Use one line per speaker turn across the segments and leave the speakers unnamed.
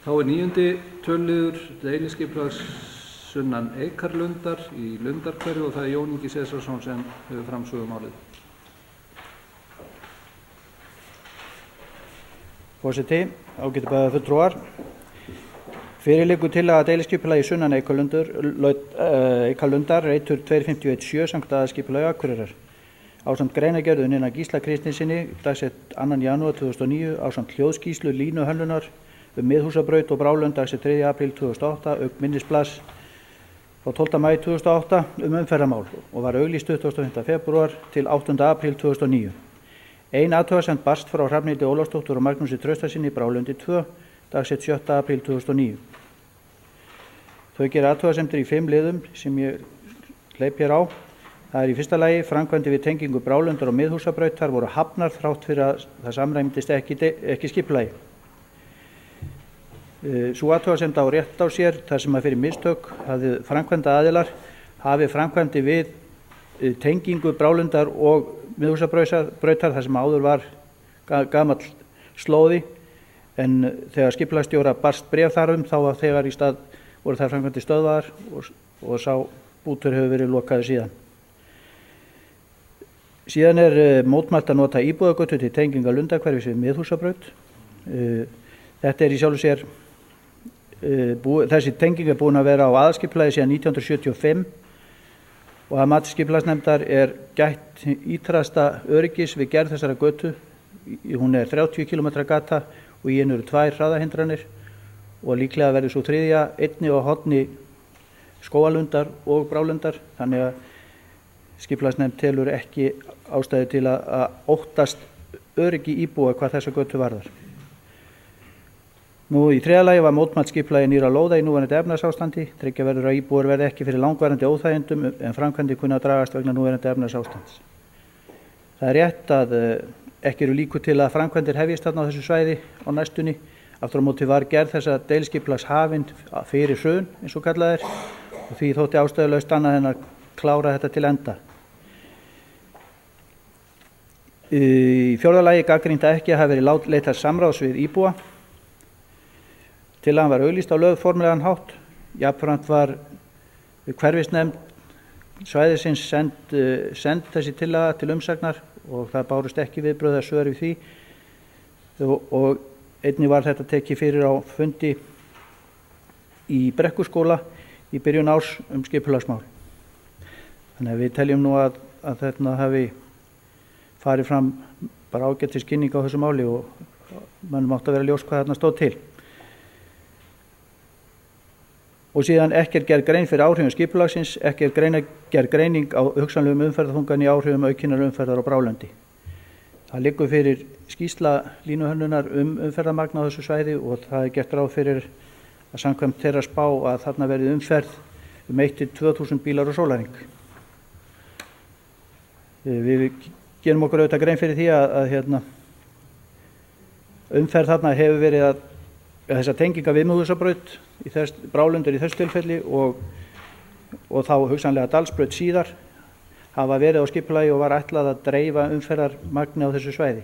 Þá níundi töluliður deiliskipulags sunnan Eikarlundar í Lundarhverfi og það Jón Ingi Cæsarsson sem hefur framsögu málið.
Forseti, ágætu bæjarfulltrúar. Fyrir liggur tillaga deiliskipulagi sunnan Eikarlundar reitur 2517 samkvæmt aðalskipulagi Akureyrar. Ásamt greinargerð unnin af Gísla Kristinssyni dagsett 2. janúar 2009 ásamt hljóðskýrslu línuhönnunar miðhúsabraut og Brálund dagsett 3. apríl 2008 auk minnisblaðs frá 12. maí 2008 umferðarmál og var auglýst 25. febrúar til 8. apríl 2009. Ein athugasemd barst frá Hrafnhildi Ólafsdóttur og Magnúsi Traustasyni Brálundi 2 dagsett 7. apríl 2009. Þau gera athugasemdir í 5 liðum sem ég hleyp hér á. Það í fyrsta lagi framkvæmdir við tengingu Brálundar og miðhúsabrautar voru hafnar þrátt fyrir að það samræmdist ekki skipulagi. Sú athugasemd á rétt á sér þar sem að fyrir mistök hafði framkvæmda aðilar hafi framkvæmdi við tengingu Brálundar og miðhúsabrautar þar sem áður var gamall slóði en þegar skipulagsstjóra barst bréf þar þá að þegar í stað voru þær framkvæmdi stöðvaðar og sá bútur hefur verið lokaður síðan. Síðan mótmælt að nota íbúðagötu til tenginga Lundarhverfis við miðhúsabraut. Þetta í sjálfu sér þessi tenging búin að vera á aðalskipulagi síðan 1975 og að mati skipulagsnefndar gætt ítrasta öryggis við gerð þessara götu. Hún 30 km gata og í henni eru 2 hraðahindranir og líklega verður svo 3. einni á horni Skógalundar og Brálundar, þannig að skipulagsnefnd telur ekki ástæðu til að óttast öryggi íbúa hvað þessa götu varðar. Í 3. lagi var mótmælt skipulagi nýrra lóða í núverandi efnahagsástandi. Tryggja verður að íbúar verði ekki fyrir langvarandi óþægindum en framkvæmdir kunna að dragast vegna núverandi efnahagsástands. Það rétt að ekki eru líkur til að framkvæmdir hefjist þarna á þessu svæði á næstunni. Aftur á móti var gerð þessa deiliskipulags hafin fyrir hrun eins og kallað og því þótti ástæðulaust annað en að klára þetta til enda. Í 4. lagi gagnrýnt ekki að hafi verið leitað samráðs við íbúa. Tillagan var auglýst á lögformlegan hátt. Jafnframt var hverfisnefnd svæðisins send þessi tillaga til umsagnar og það bárust ekki viðbrögð eða svör við því og einnig var þetta tekið fyrir á fundi í Brekkuskóla í byrjun árs skipulagsmál. Þannig að við teljum nú að þetta hafi farið fram bara ágætis kynning á þessu máli og mönnum átti að vera ljós hvað þarna stóð til. Og síðan ekki gerð grein fyrir áhrifum skipulagsins, ekki gerð greining á hugsanlegum umferðarþungan í áhrifum aukinnar umferðar á Brálundi. Það liggur fyrir skýrsla línuhönnunar umferðarmagn á þessu svæði og það gert ráð fyrir að samkvæmt þeirra spá að þarna verði umferð 1-2.000 bílar á sólarhring. Við gerum okkur auðvitað grein fyrir því að umferð þarna hefur verið að þessa tenginga við miðhúsabraut Brálundur í þessu tilfelli og þá hugsanlega Dalsbraut síðar hafa verið á skipulagi og var ætlað að dreifa umferðarmagni á þessu svæði.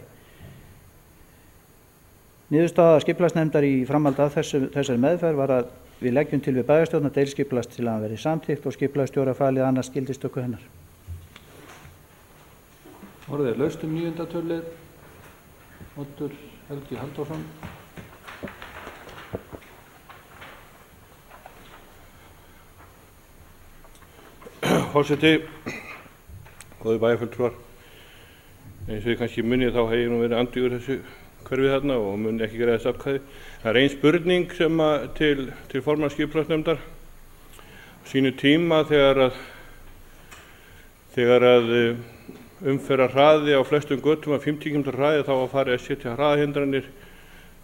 Niðurstaða skipulagsnefndar í framhaldi af þessari meðferð var að við leggjum til við bæjarstjórn að deiliskipulags til að verði samþykkt og skipulagsstjóra falið annars gildistöku hennar.
Orðið laust 9. tölulið. Oddur Helgi Halldórsson.
Forseti, góðir bæjarfulltrúar, eins og ég kannski munið þá hef ég nú verið andvígur þessu hverfið þarna og mun ekki greiða þess atkvæði. Það ein spurning sem til formanns skipulagsnefndar sínu tíma þegar að umferðar hraði á flestum götum að 50 km hraði þá að fara að setja hraðahindranir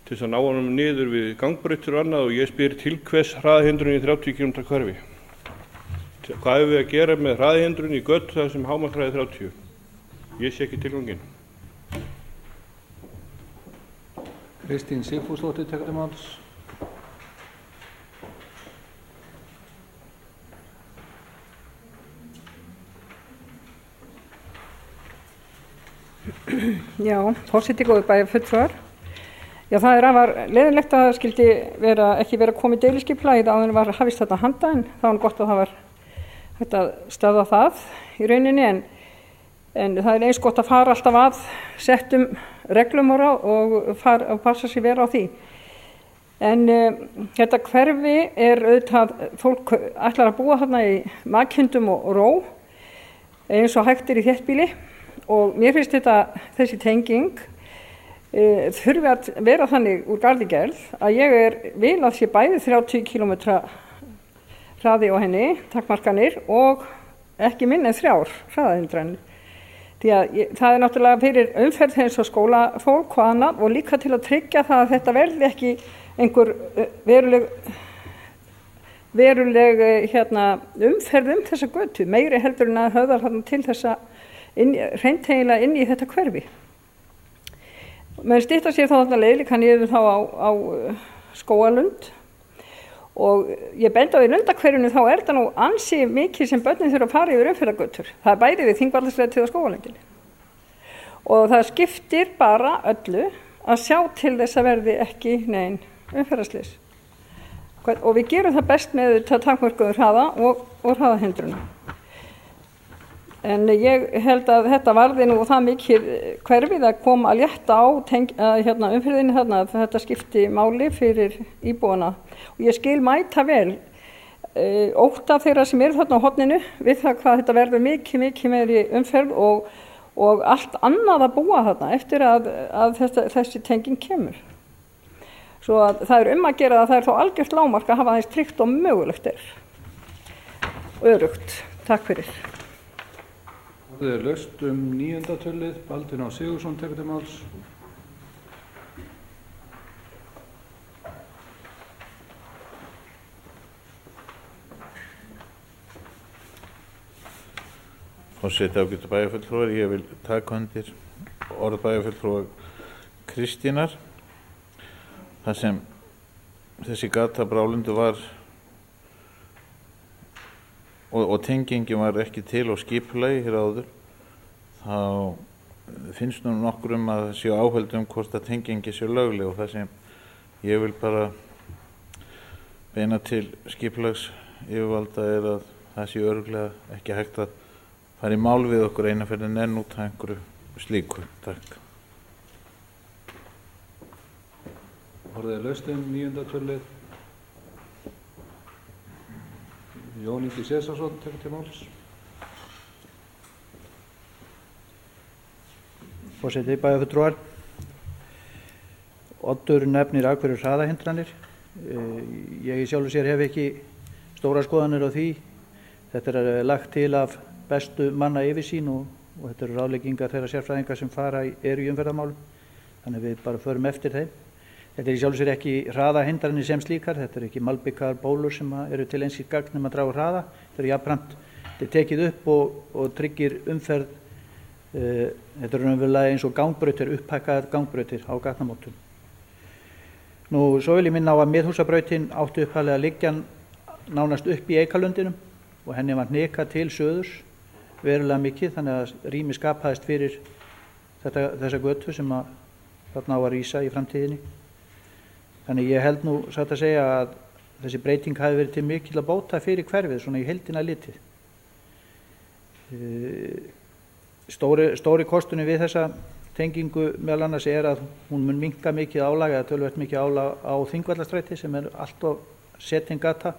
til þess að ná honum niður við gangbrautir og annað og ég spyr til hvers hraðahindrun í 30 km hverfi. Hvað hefur við að gera með hraðahindrun í götu þar sem hámarkshraði 30? Ég sé ekki tilganginn.
Kristín Sigfúsdóttir tekur til máls.
Já, forseti góðir bæjarfulltrúar. Já, það afar leiðinlegt að það skyldi ekki vera komið deiliskipulagið áður en var hafist þetta handa, en það var gott að það var hægt að stöðva það í rauninni, en það eins gott að fara alltaf að settum reglum og passa sér vera á því. En þetta hverfi auðvitað, fólk ætlar að búa þarna í makhundum og ró eins og hægt í þéttbýli, og mér finnst þessi tenging þurfi að vera þannig úr garði gerð að ég vil að sé bæði 30 km hraði á henni, takmarkanir, og ekki minna en 3 hraðahindranir. Því að það náttúrulega fyrir umferð eins og skólafólk og annað, og líka til að tryggja það að þetta verði ekki einhver veruleg umferð þessa götu, meiri heldur en að höfðar til þessa hreintegilega inn í þetta hverfi. Menn stytta sér þá þarna leið líka niður þá á Skógarlund, og ég bendi á í Lundahverfinu þá það nú ansi mikið sem börnin þurfa að fara yfir umferðargötur. Það bæði við Þingvallarsleið og Skógarlundinni, og það skiptir bara öllu að sjá til þess að verði ekki nein umferðarslys, og við gerum það best með takmörkuðum hraða og hraðahindrunum. En ég held að þetta varði nú það mikið hverfið að koma að létta á umferðinni þarna, að þetta skipti máli fyrir íbúana, og ég skil mæta vel ótta þeirra sem þarna á horninu við það hvað þetta verður mikið meiri umferð og allt annað að búa þarna eftir að þessi tenging kemur. Svo að það að gera það er þó algjört lágmark að hafa þess tryggt og mögulegt örugt. Takk fyrir.
Það er laust 9. tölulið. Baldvin Á. Sigurðsson tekur til máls.
Forseti, ágætu bæjarfulltrúar, ég vil taka undir orð bæjarfulltrúa Kristínar. Það sem þessi gata Brálundu var og tengingin var ekki til og skipulagi hér áður, þá finnst nú nokkur að það séu áhöld hvort að tengingi séu lögleg, og það sem ég vil bara beina til skipulags yfirvalda að það séu örugglega ekki hægt að fara í mál við okkur eina ferðin enn út af einhverju slíku. Takk.
Orðið er laust 9. tölulið. Jón Ingi Cæsarsson tekur til máls.
Forseti, bæjarfulltrúar. Oddur nefnir hverju hraðahindranir. Ég í sjálfu sér hef ekki stóra skoðanir á því. Þetta lagt til af bestu manna yfirsýn og þetta ráðleggingar þeirra sérfræðinga sem eru í umferðarmálum. Þannig við bara förum eftir þeim. Þetta í sjálfu sér ekki hraðahindranir sem slíkar, þetta ekki malbikaðar bólur sem eru til eins í gagn að draga hraða. Þetta jafnframt, þetta tekið upp og tryggir umferð. Þetta raunverulega eins og gangbrautir, upphækkaðar gangbrautir á gatnamótum. Nú, svo vil ég minna á að Miðhúsabrautin átti upphaflega að liggja nánast upp í Eikalundinum og henni var hnikað til söðurs verulega mikið, þannig að rými skapaðist fyrir þessa götu sem þarna á að rísa í framtíðinni. Þannig ég held nú satt að segja að þessi breyting hafi verið til mikilla bóta fyrir hverfið, svona í heildina litið. Stóri kostunni við þessa tengingu meðal annars að hún mun minnka mikið álag, eða töluvert mikið álag á Þingvallastræti sem allt of setin gata.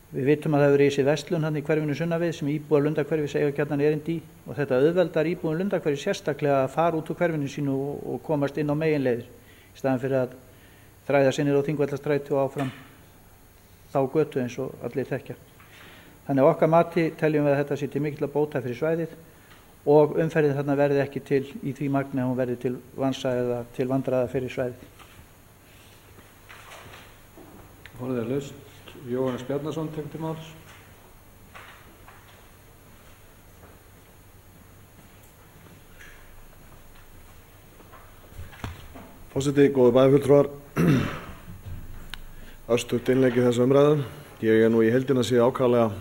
Við vitum að það hefur risið verslun hann í hverfinu sunnavið sem íbúar Lundahverfis eiga gjarnan erindi í, og þetta auðveldar íbúum Lundahverfis sérstaklega að fara út úr hverfinu sínu og komast inn á meginleiðir í staðan fyrir að þræða sig niður á Þingvallastræti og áfram þá götu eins og allir þekkja. Þannig að okkar mati teljum við að þetta sé til mikilla bóta fyrir svæðið og umferðin þarna verði ekki til í því magni að hún verði til vansa eða til vandræða fyrir svæðið.
Orðið er laust. Jóhannes Bjarnason tekur til máls.
Forseti, góðu bæjarfulltrúar. Örstutt innlegg í þessu umræðu. Ég nú í heildina sé ákaflega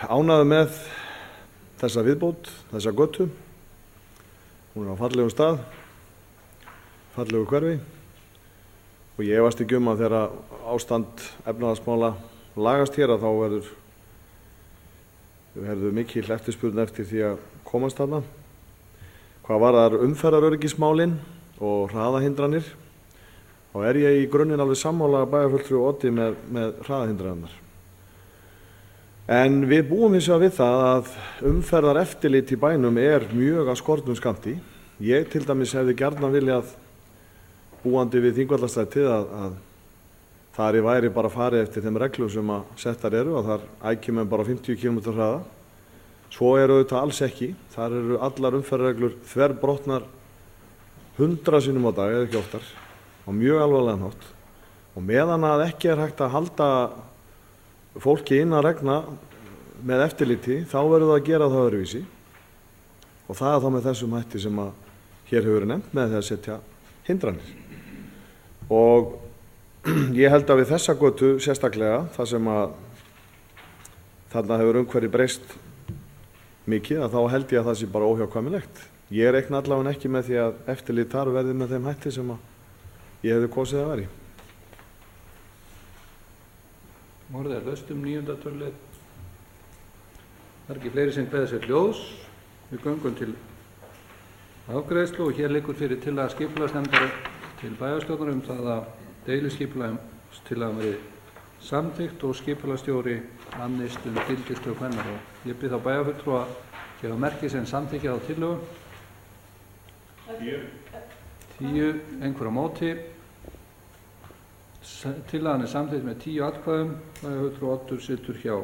ánægður með þessa viðbót, þessa götu. Hún er á fallegum stað, fallegu hverfi og ég efast ekki að þegar ástand efnahagsmála lagast hér að þá verður mikil eftirspurn eftir því að komast þarna. Hvað varðar umferðaröryggismálin og hraðahindranir, þá ég í grunninn alveg sammála bæjarfulltrúi Oddi með hraðahindranirnar. En við búum hins vegar við það að umferðareftirlit í bænum mjög að skornum skammti. Ég til dæmis hefði gjarnan viljað búandi við Þingvallastrætið að þar væri bara farið eftir þeim reglum sem að settar eru og þar ækja menn bara 50 km hraða. Svo auðvitað alls ekki. Þar eru allar umferðarreglur þverbrotnar 100 sinnum á dag eða ekki oftar á mjög alvarlegan hátt. Og meðan að ekki hægt að halda fólki innan regna með eftirliti, þá verður það að gera það öðruvísi. Og það þá með þessum hætti sem að hér hefur verið nefnt með því að setja hindranir. Og ég held að við þessa götu sérstaklega, þar sem að þarna hefur umhverfi breyst mikið, að þá held ég að það sé bara óhjákvæmilegt. Ég reikna allavega ekki með því að eftirlit þar verði með þeim hætti sem að ég hefði kosið að veri.
Orðið laust 9. tölulið. Það ekki fleiri sem kveða sér hljóðs. Við göngum til afgreiðslu og hér liggur fyrir tillaga skipulagsnefndar til bæjarstjórnar það að deiliskipulagstillagan verði samþykkt og skipulagsstjóri annist gildistöku hennar. Ég bið þá bæjarfulltrúa að gefa merki sem samþykkja á tillögu. 10, einhver á móti. Tillagan samþykkt með 10 atkvæðum. Bæjarfulltrúi Oddur situr hjá.